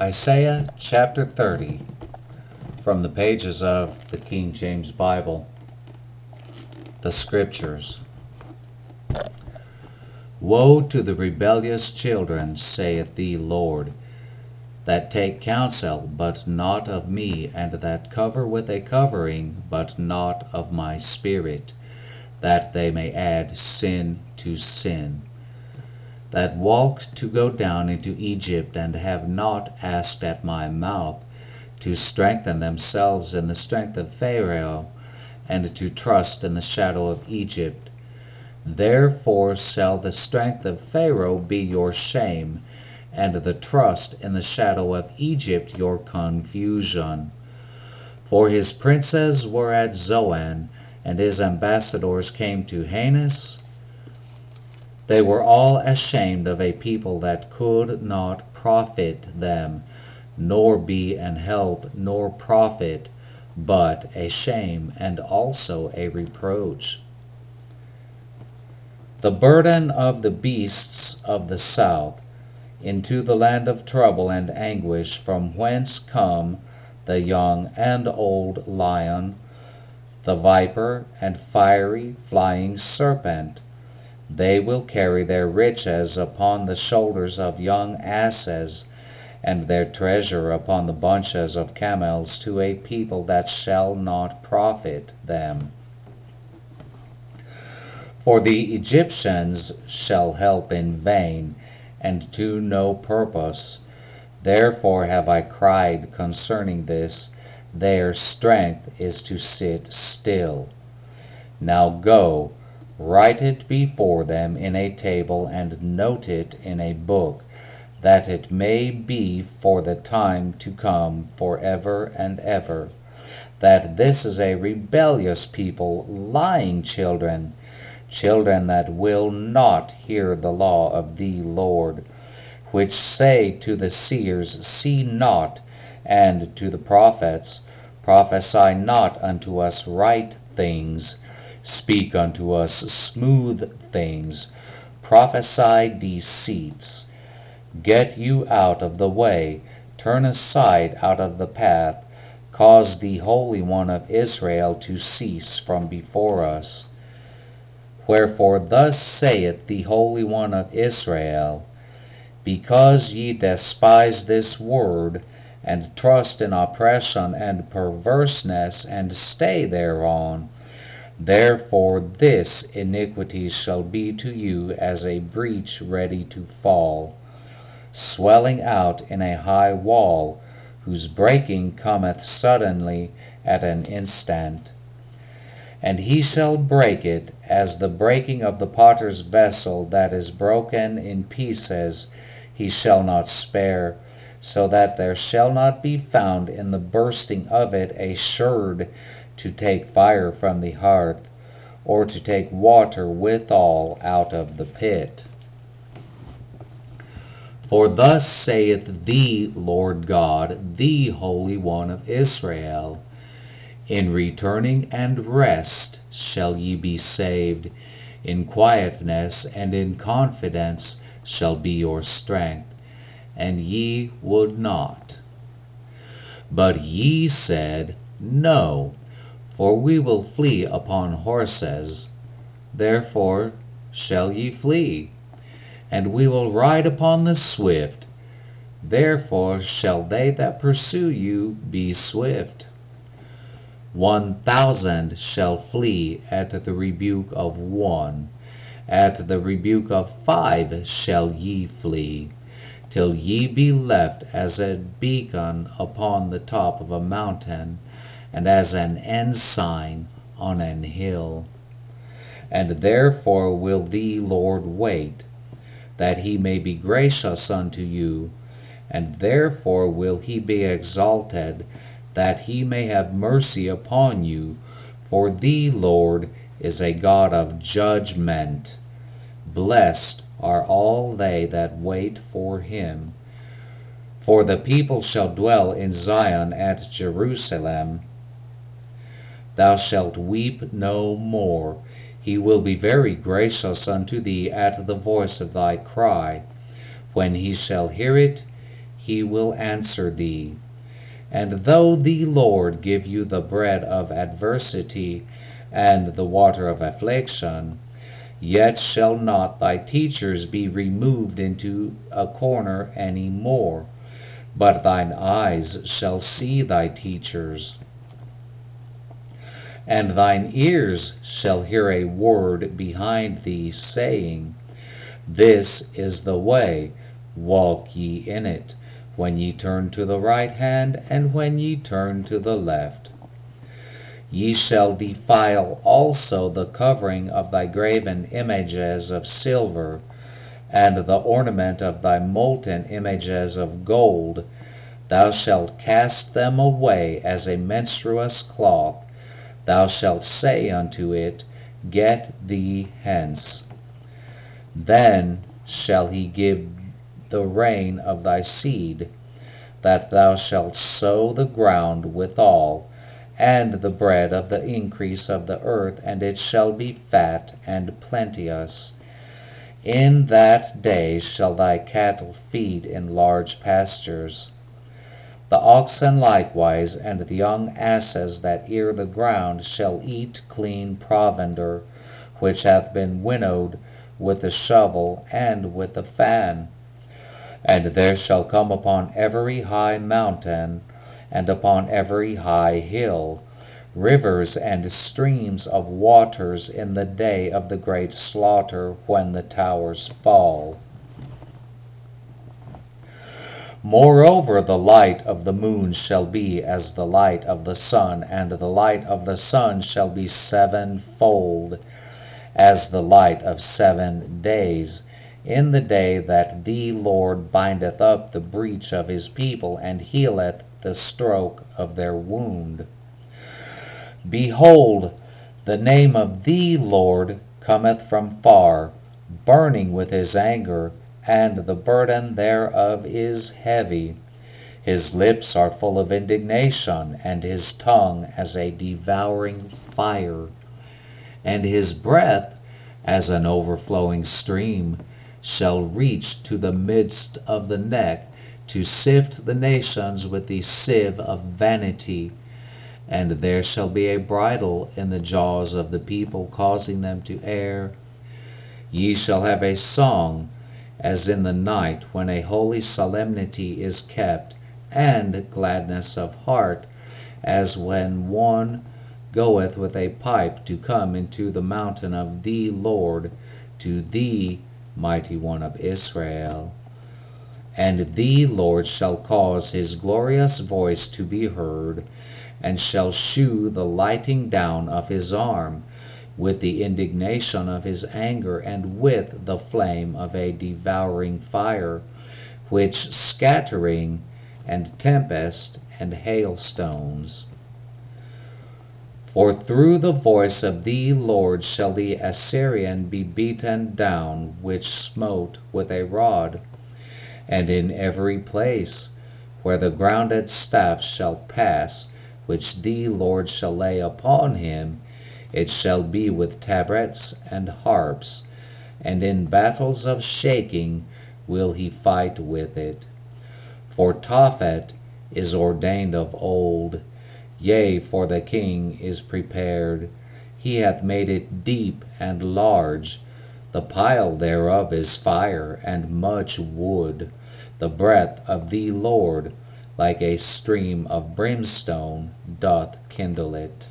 Isaiah chapter 30, from the pages of the King James Bible. The Scriptures. Woe to the rebellious children, saith the Lord, that take counsel, but not of me, and that cover with a covering, but not of my Spirit, that they may add sin to sin. That walked to go down into Egypt, and have not asked at my mouth, to strengthen themselves in the strength of Pharaoh, and to trust in the shadow of Egypt. Therefore shall the strength of Pharaoh be your shame, and the trust in the shadow of Egypt your confusion. For his princes were at Zoan, and his ambassadors came to Hanes. They were all ashamed of a people that could not profit them, nor be an help, nor profit, but a shame, and also a reproach. The burden of the beasts of the south, into the land of trouble and anguish, from whence come the young and old lion, the viper and fiery flying serpent. They will carry their riches upon the shoulders of young asses, and their treasure upon the bunches of camels, to a people that shall not profit them. For the Egyptians shall help in vain, and to no purpose. Therefore have I cried concerning this, their strength is to sit still. Now go, write it before them in a table, and note it in a book, that it may be for the time to come forever and ever, that this is a rebellious people, lying children, children that will not hear the law of the Lord, which say to the seers, see not, and to the prophets, prophesy not unto us right things, speak unto us smooth things, prophesy deceits. Get you out of the way, turn aside out of the path, cause the Holy One of Israel to cease from before us. Wherefore thus saith the Holy One of Israel, because ye despise this word, and trust in oppression and perverseness, and stay thereon, therefore this iniquity shall be to you as a breach ready to fall, swelling out in a high wall, whose breaking cometh suddenly at an instant. And he shall break it as the breaking of the potter's vessel that is broken in pieces, he shall not spare, so that there shall not be found in the bursting of it a sherd to take fire from the hearth, or to take water withal out of the pit. For thus saith the Lord God, the Holy One of Israel, in returning and rest shall ye be saved, in quietness and in confidence shall be your strength, and ye would not. But ye said, no, for we will flee upon horses. Therefore shall ye flee, and we will ride upon the swift. Therefore shall they that pursue you be swift. 1,000 shall flee at the rebuke of one, at the rebuke of 5 shall ye flee, till ye be left as a beacon upon the top of a mountain, and as an ensign on an hill. And therefore will the Lord wait, that he may be gracious unto you, and therefore will he be exalted, that he may have mercy upon you, for the Lord is a God of judgment. Blessed are all they that wait for him. For the people shall dwell in Zion at Jerusalem. Thou shalt weep no more. He will be very gracious unto thee at the voice of thy cry. When he shall hear it, he will answer thee. And though the Lord give you the bread of adversity and the water of affliction, yet shall not thy teachers be removed into a corner any more, but thine eyes shall see thy teachers, and thine ears shall hear a word behind thee, saying, This is the way, walk ye in it, when ye turn to the right hand, and when ye turn to the left. Ye shall defile also the covering of thy graven images of silver, and the ornament of thy molten images of gold. Thou shalt cast them away as a menstruous cloth. Thou shalt say unto it, Get thee hence. Then shall he give the rain of thy seed, that thou shalt sow the ground withal, and the bread of the increase of the earth, and it shall be fat and plenteous. In that day shall thy cattle feed in large pastures. The oxen likewise, and the young asses that ear the ground, shall eat clean provender, which hath been winnowed with the shovel and with the fan. And there shall come upon every high mountain, and upon every high hill, rivers and streams of waters in the day of the great slaughter, when the towers fall. Moreover, the light of the moon shall be as the light of the sun, and the light of the sun shall be sevenfold, as the light of 7 days, in the day that the Lord bindeth up the breach of his people, and healeth the stroke of their wound. Behold, the name of the Lord cometh from far, burning with his anger, and the burden thereof is heavy. His lips are full of indignation, and his tongue as a devouring fire. And his breath, as an overflowing stream, shall reach to the midst of the neck, to sift the nations with the sieve of vanity. And there shall be a bridle in the jaws of the people, causing them to err. Ye shall have a song, as in the night when a holy solemnity is kept, and gladness of heart, as when one goeth with a pipe to come into the mountain of the Lord, to the mighty one of Israel. And the Lord shall cause his glorious voice to be heard, and shall shew the lighting down of his arm, with the indignation of his anger, and with the flame of a devouring fire, which scattering, and tempest, and hailstones. For through the voice of the Lord shall the Assyrian be beaten down, which smote with a rod. And in every place where the grounded staff shall pass, which the Lord shall lay upon him, it shall be with tabrets and harps, and in battles of shaking will he fight with it. For Tophet is ordained of old, yea, for the king is prepared. He hath made it deep and large. The pile thereof is fire, and much wood. The breath of the Lord, like a stream of brimstone, doth kindle it.